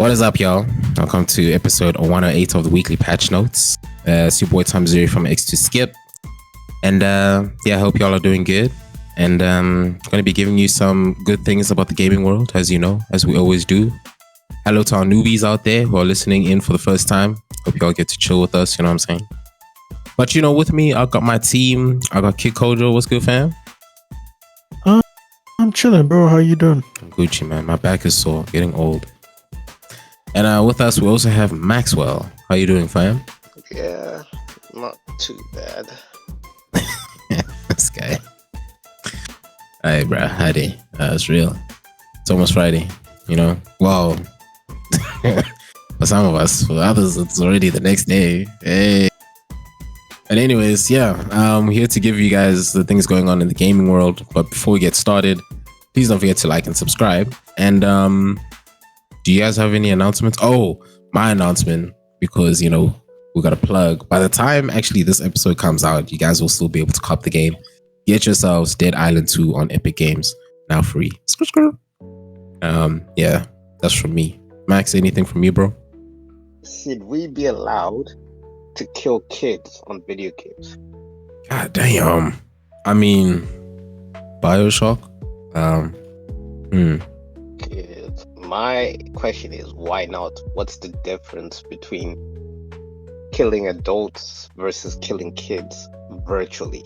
What is up, y'all? Welcome to episode 108 of the weekly patch notes. It's your boy Tom Zuri from X2Skip. And I hope y'all are doing good. And going to be giving you some good things about the gaming world, as you know, as we always do. Hello to our newbies out there who are listening in for the first time. Hope y'all get to chill with us, you know what I'm saying? But, with me, I got my team. I got Kid Kojo. What's good, fam? I'm chilling, bro. How you doing? I'm Gucci, man. My back is sore. Getting old. And with us, we also have Maxwell. How you doing, fam? Yeah, not too bad. This guy. Alright, bro. Howdy. It's real. It's almost Friday, Wow. For some of us. For others, it's already the next day. Hey. But anyways, I'm here to give you guys the things going on in the gaming world. But before we get started, please don't forget to like and subscribe. And do you guys have any announcements? Oh, my announcement, because we got a plug. By the time actually this episode comes out, you guys will still be able to cop the game. Get yourselves Dead Island 2 on Epic Games, now free. That's from me. Max, anything from you, bro? Should we be allowed to kill kids on video games? God damn. I mean, BioShock. Kids. My question is, why not? What's the difference between killing adults versus killing kids virtually?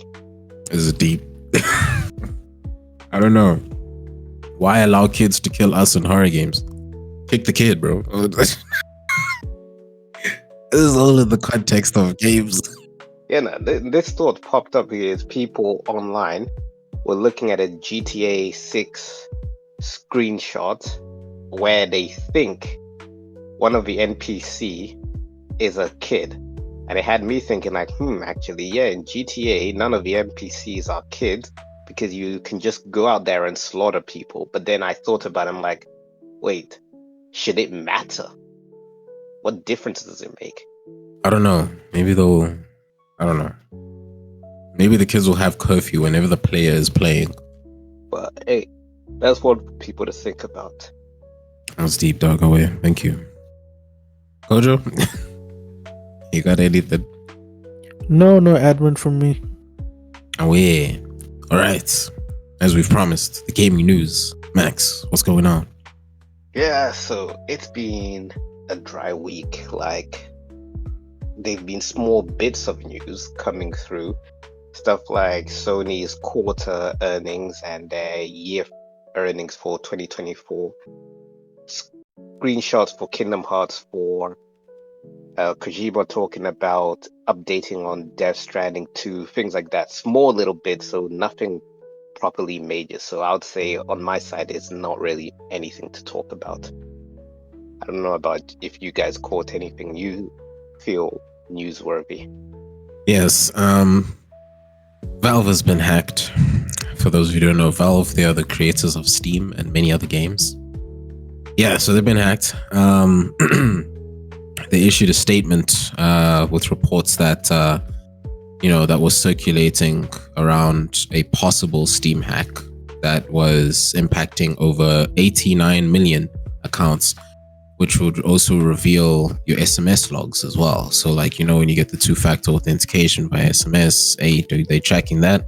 This is deep. I don't know. Why allow kids to kill us in horror games? Kick the kid, bro. This is all in the context of games. This thought popped up here is people online were looking at a GTA 6 screenshot where they think one of the NPC is a kid. And it had me thinking actually, in GTA, none of the NPCs are kids because you can just go out there and slaughter people. But then I thought about it, I'm like, wait, should it matter? What difference does it make? I don't know. Maybe I don't know. Maybe the kids will have curfew whenever the player is playing. But hey, that's what people to think about. That was deep, dog. Away. Thank you. Kojo? You got anything? No admin from me. Away. All right. As we've promised, the gaming news. Max, what's going on? Yeah, so it's been a dry week. They've been small bits of news coming through. Stuff like Sony's quarter earnings and their year earnings for 2024. Screenshots for Kingdom Hearts 4. Kojima talking about updating on Death Stranding 2. Things like that. Small little bits, so nothing properly major. So I would say on my side, it's not really anything to talk about. I don't know about if you guys caught anything you feel newsworthy. Yes, Valve has been hacked. For those of you who don't know, Valve, they are the creators of Steam and many other games. Yeah, so they've been hacked. They issued a statement with reports that that was circulating around a possible Steam hack that was impacting over 89 million accounts, which would also reveal your SMS logs as well. So when you get the two-factor authentication by SMS, are they tracking that?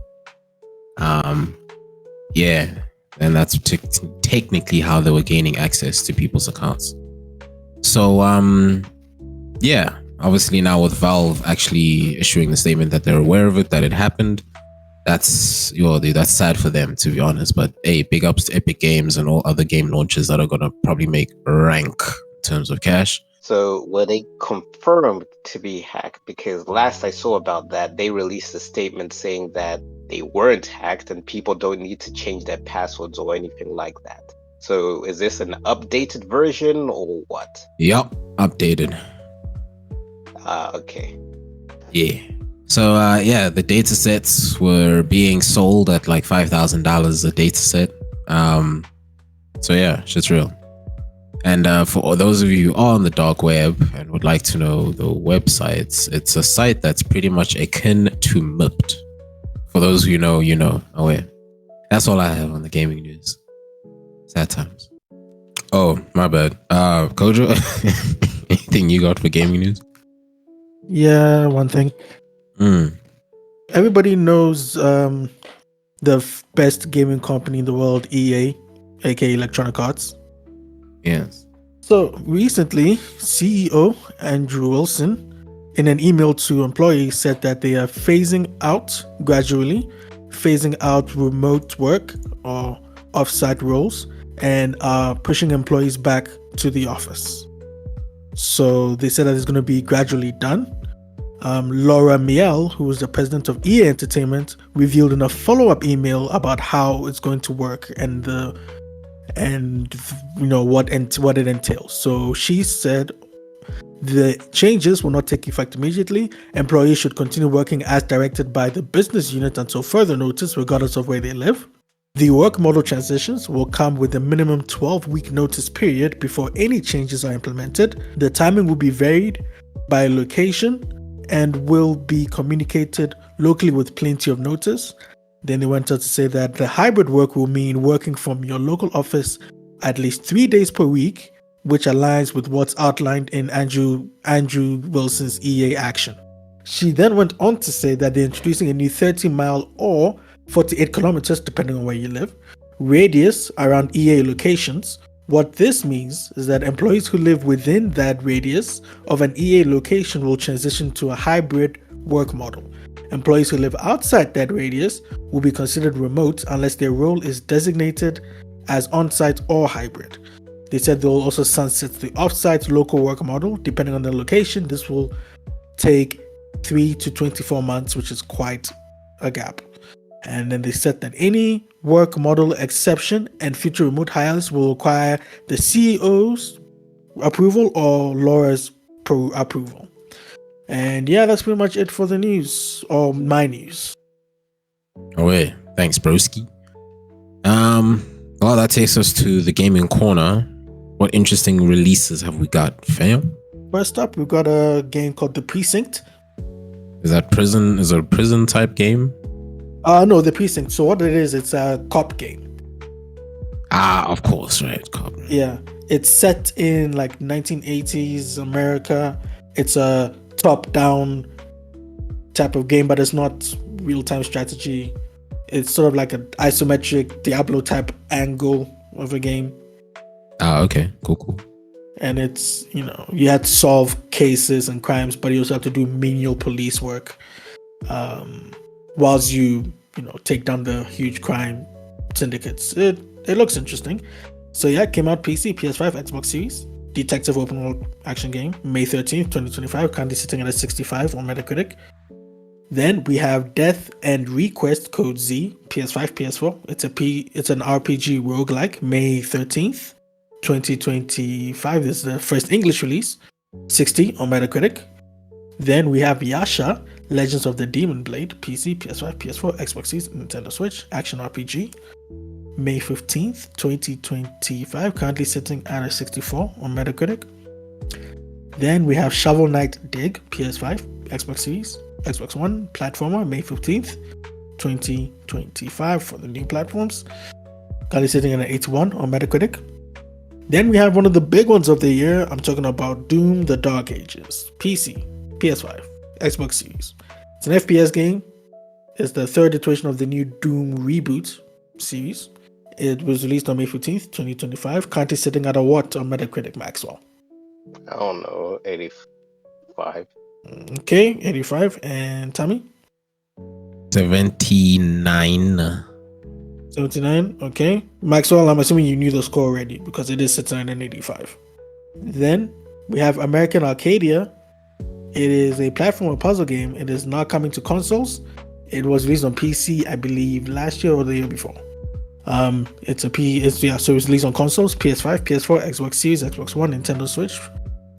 And that's technically how they were gaining access to people's accounts. So, obviously now with Valve actually issuing the statement that they're aware of it, that it happened, that's sad for them, to be honest. But hey, big ups to Epic Games and all other game launches that are gonna probably make rank in terms of cash. So were they confirmed to be hacked? Because last I saw about that, they released a statement saying that they weren't hacked and people don't need to change their passwords or anything like that. So is this an updated version or what? Yup, updated. Okay. Yeah. So the data sets were being sold at like $5,000 a data set. Shit's real. And for those of you who are on the dark web and would like to know the websites, it's a site that's pretty much akin to MIPT. For those who know, you know. Oh yeah. That's all I have on the gaming news. Sad times. Oh, my bad. Kojo, anything you got for gaming news? Yeah, one thing. Mm, Everybody knows the best gaming company in the world, EA, aka Electronic Arts. yes. So recently, CEO Andrew Wilson, in an email to employees, said that they are gradually phasing out remote work or offsite roles and are pushing employees back to the office. So they said that it's going to be gradually done. Laura Miele, who is the president of EA Entertainment, revealed in a follow-up email about how it's going to work and what it entails. So she said the changes will not take effect immediately. Employees should continue working as directed by the business unit until further notice, regardless of where they live. The work model transitions will come with a minimum 12-week notice period before any changes are implemented. The timing will be varied by location and will be communicated locally with plenty of notice. Then they went on to say that the hybrid work will mean working from your local office at least 3 days per week, which aligns with what's outlined in Andrew Wilson's EA action. She then went on to say that they're introducing a new 30-mile or 48 kilometers, depending on where you live, radius around EA locations. What this means is that employees who live within that radius of an EA location will transition to a hybrid work model. Employees who live outside that radius will be considered remote unless their role is designated as on-site or hybrid. They said they'll also sunset the off-site local work model. Depending on the location, this will take 3 to 24 months, which is quite a gap. And then they said that any work model exception and future remote hires will require the CEO's approval or Laura's approval. And yeah, that's pretty much it for the news, or my news. Oh, yeah. Thanks, broski. Well, that takes us to the gaming corner. What interesting releases have we got, fam? First up, we've got a game called The Precinct. Is it a prison type game? No, The Precinct. So what it is, it's a cop game. Of course, right? Cop. Yeah, it's set in like 1980s America. It's a top-down type of game, but it's not real-time strategy. It's sort of like an isometric Diablo type angle of a game. Okay. Cool. And it's, you have to solve cases and crimes, but you also have to do menial police work whilst you take down the huge crime syndicates. It looks interesting. So yeah, it came out PC, PS5, Xbox Series. Detective open world action game, May 13th, 2025, currently sitting at a 65 on Metacritic. Then we have Death and Request Code Z, PS5, PS4. It's an RPG roguelike, May 13th, 2025. This is the first English release, 60 on Metacritic. Then we have Yasha, Legends of the Demon Blade, PC, PS5, PS4, Xbox Series, Nintendo Switch, action RPG. May 15th, 2025, currently sitting at a 64 on Metacritic. Then we have Shovel Knight Dig, PS5, Xbox Series, Xbox One, platformer, May 15th, 2025 for the new platforms. Currently sitting at an 81 on Metacritic. Then we have one of the big ones of the year. I'm talking about Doom: The Dark Ages, PC, PS5, Xbox Series. It's an FPS game. It's the third iteration of the new Doom reboot series. It was released on May 15th, 2025. Currently sitting at a what on Metacritic, Maxwell? I don't know, 85. Okay, 85. And Tommy? 79. 79. Okay. Maxwell, I'm assuming you knew the score already because it is sitting at an 85. Then we have American Arcadia. It is a platform puzzle game. It is now coming to consoles. It was released on PC, I believe, last year or the year before. So it's released on consoles, PS5, PS4, Xbox Series, Xbox One, Nintendo Switch,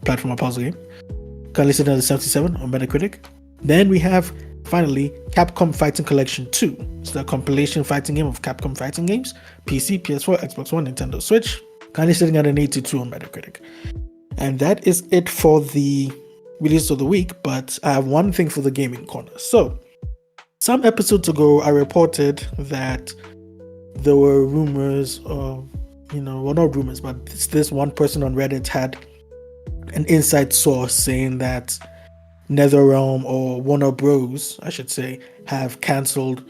platform puzzle game. Currently sitting at a 77 on Metacritic. Then we have, finally, Capcom Fighting Collection 2. It's the compilation fighting game of Capcom fighting games, PC, PS4, Xbox One, Nintendo Switch. Currently sitting at an 82 on Metacritic. And that is it for the release of the week, but I have one thing for the gaming corner. So, some episodes ago, I reported that there were rumors of well, not rumors, but this one person on Reddit had an inside source saying that NetherRealm, or Warner Bros, I should say, have cancelled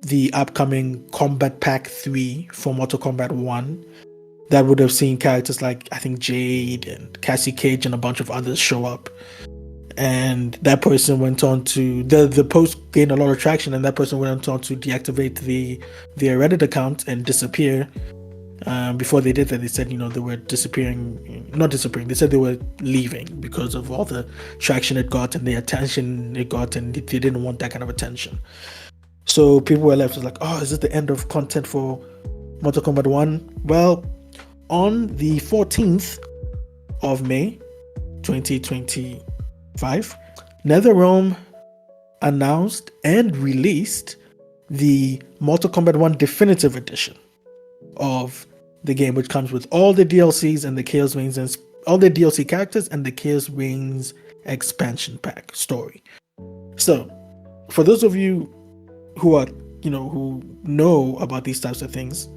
the upcoming Combat Pack 3 for Mortal Kombat 1 that would have seen characters like, I think, Jade and Cassie Cage and a bunch of others show up. And that person went on to the post gained a lot of traction, and that person went on to deactivate their Reddit account and disappear. Before they did that, they said they were not disappearing. They said they were leaving because of all the traction it got and the attention it got, and they didn't want that kind of attention. So people were left with like, oh, is this the end of content for Mortal Kombat 1? Well, on the 14th of May 2025, NetherRealm announced and released the Mortal Kombat 1 Definitive Edition of the game, which comes with all the DLCs and the Chaos Reigns and all the DLC characters and the Chaos Reigns expansion pack story. So, for those of you who are, who know about these types of things,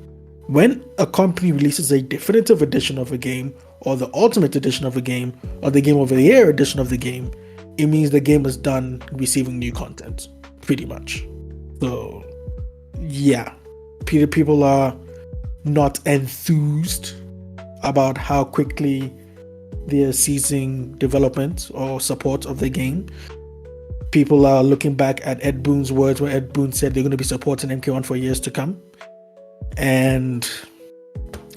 when a company releases a definitive edition of a game, or the ultimate edition of a game, or the Game of the Year edition of the game, it means the game is done receiving new content, pretty much. So, yeah, people are not enthused about how quickly they're ceasing development or support of the game. People are looking back at Ed Boon's words, where Ed Boon said they're going to be supporting MK1 for years to come, and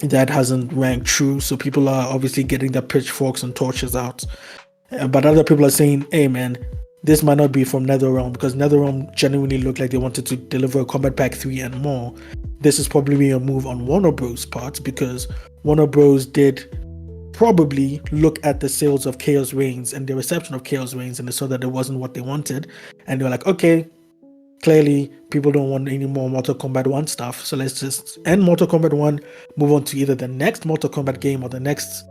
that hasn't rang true. So people are obviously getting their pitchforks and torches out, but other people are saying, hey man, this might not be from NetherRealm, because NetherRealm genuinely looked like they wanted to deliver a Combat Pack 3 and more. This is probably a move on Warner Bros' part, because Warner Bros did probably look at the sales of Chaos Reigns and the reception of Chaos Reigns, and they saw that it wasn't what they wanted, and they were like, okay, clearly people don't want any more Mortal Kombat 1 stuff, so let's just end Mortal Kombat 1, move on to either the next Mortal Kombat game or the next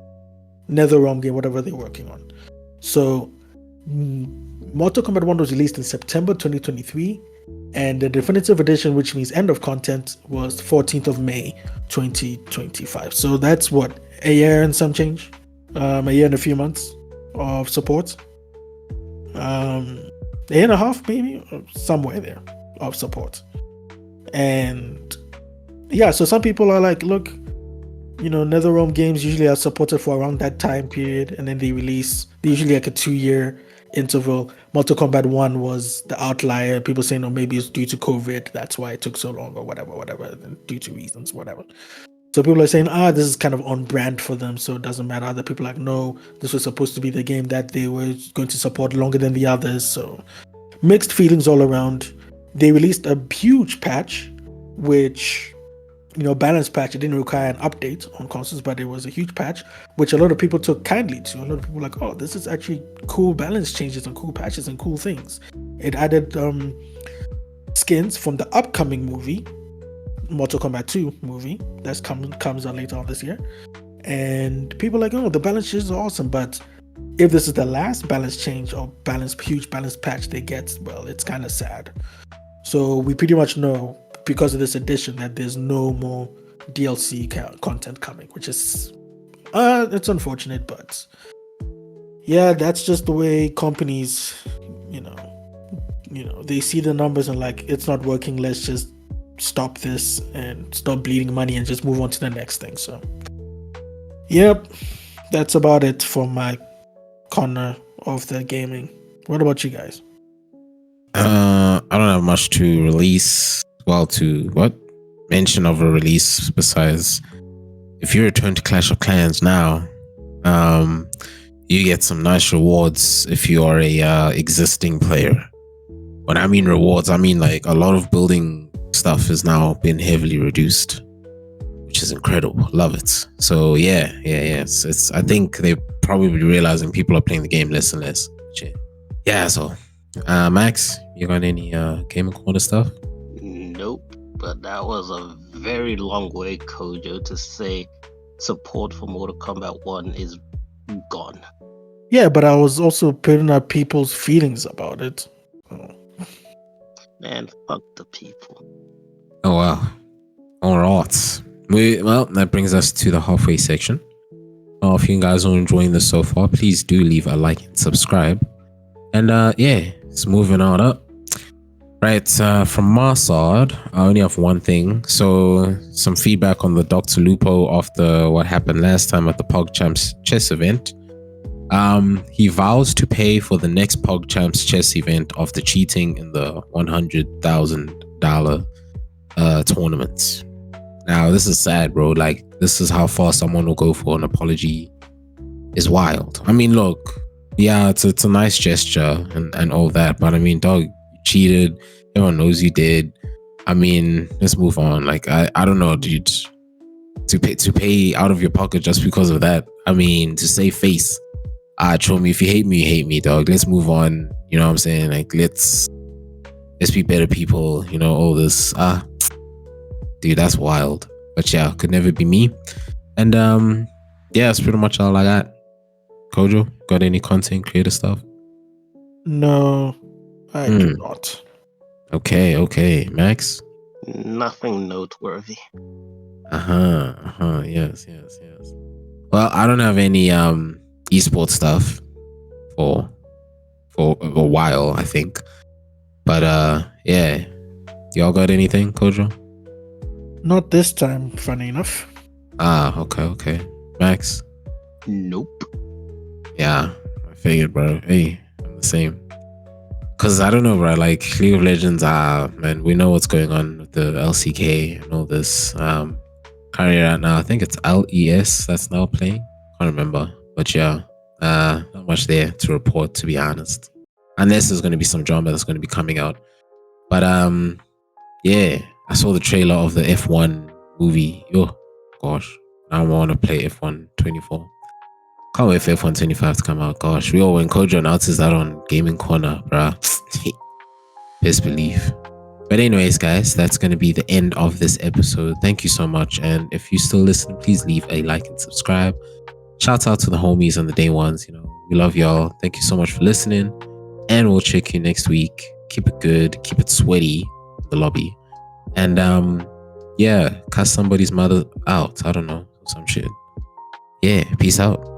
NetherRealm game, whatever they're working on. So Mortal Kombat 1 was released in September 2023, and the definitive edition, which means end of content, was 14th of May 2025. So that's what, a year and some change, a year and a few months of support, a year and a half maybe, somewhere there of support. And yeah, so some people are like, look, NetherRealm games usually are supported for around that time period, and then they usually like a 2-year interval. Mortal Kombat 1 was the outlier. People saying, oh, maybe it's due to COVID, that's why it took so long, or whatever, due to reasons, whatever. So people are saying, this is kind of on brand for them, so it doesn't matter. Other people are like, no, this was supposed to be the game that they were going to support longer than the others. So mixed feelings all around. They released a huge patch, which, balanced patch. It didn't require an update on consoles, but it was a huge patch, which a lot of people took kindly to. A lot of people were like, oh, this is actually cool balance changes and cool patches and cool things. It added skins from the upcoming movie, Mortal Kombat 2 movie, that's comes out later on this year. And people are like, oh, the balance changes are awesome, but if this is the last balance change or huge balance patch they get, well, it's kind of sad. So we pretty much know, because of this edition, that there's no more DLC content coming, which is it's unfortunate, but yeah, that's just the way companies, they see the numbers and like, it's not working, let's just stop this and stop bleeding money and just move on to the next thing. So yep, that's about it for my corner of the gaming. What about you guys? I don't have much to mention of a release, besides if you return to Clash of Clans now, you get some nice rewards if you are a existing player. When I mean rewards, I mean like a lot of building stuff has now been heavily reduced, which is incredible. Love it. So yeah. It's I think they're probably realizing people are playing the game less and less. Yeah. So Max, you got any Game and Corner stuff? Nope. But that was a very long way, Kojo, to say support for Mortal Kombat 1 is gone. Yeah, but I was also putting up people's feelings about it. Man, fuck the people. Oh wow. All right. Well, that brings us to the halfway section. If you guys are enjoying this so far, please do leave a like and subscribe. And yeah, it's moving on up. Right, from my side, I only have one thing. So, some feedback on the Dr. Lupo after what happened last time at the PogChamps chess event. He vows to pay for the next PogChamps chess event after cheating in the $100,000 tournaments. Now, this is sad, bro. Like, this is how far someone will go for an apology. Is wild. I mean, look, yeah, it's a nice gesture and all that, but I mean, dog, you cheated. Everyone knows you did. I mean, let's move on. Like, I don't know, dude. To pay out of your pocket just because of that. I mean, to save face. Show me if you hate me, you hate me, dog. Let's move on. You know what I'm saying? Like, let's be better people. You know, all this. Dude, that's wild. But yeah, could never be me. And yeah, that's pretty much all I got. Kojo, got any content creator stuff? No, I do not. Okay. Max? Nothing noteworthy. Yes. Well, I don't have any eSports stuff for a while, I think. But yeah. Y'all got anything, Kojo? Not this time, funny enough. Okay. Max? Nope. Yeah, I figured, bro. Hey, I'm the same. Cause I don't know, bro. Like League of Legends, man, we know what's going on with the LCK and all this. Currently right now, I think it's LES that's now playing. Can't remember, but yeah, not much there to report, to be honest. Unless there's going to be some drama that's going to be coming out. But yeah, I saw the trailer of the F1 movie. Yo, gosh, now I want to play F1 24. Can't wait for F1 25 to come out. Gosh, when Kojo announces that on Gaming Corner, bruh. Best believe. But anyways, guys, that's going to be the end of this episode. Thank you so much. And if you still listen, please leave a like and subscribe. Shout out to the homies and the day ones. You know, we love y'all. Thank you so much for listening. And we'll check you next week. Keep it good. Keep it sweaty in the lobby. And yeah, cuss somebody's mother out. I don't know. Some shit. Yeah, peace out.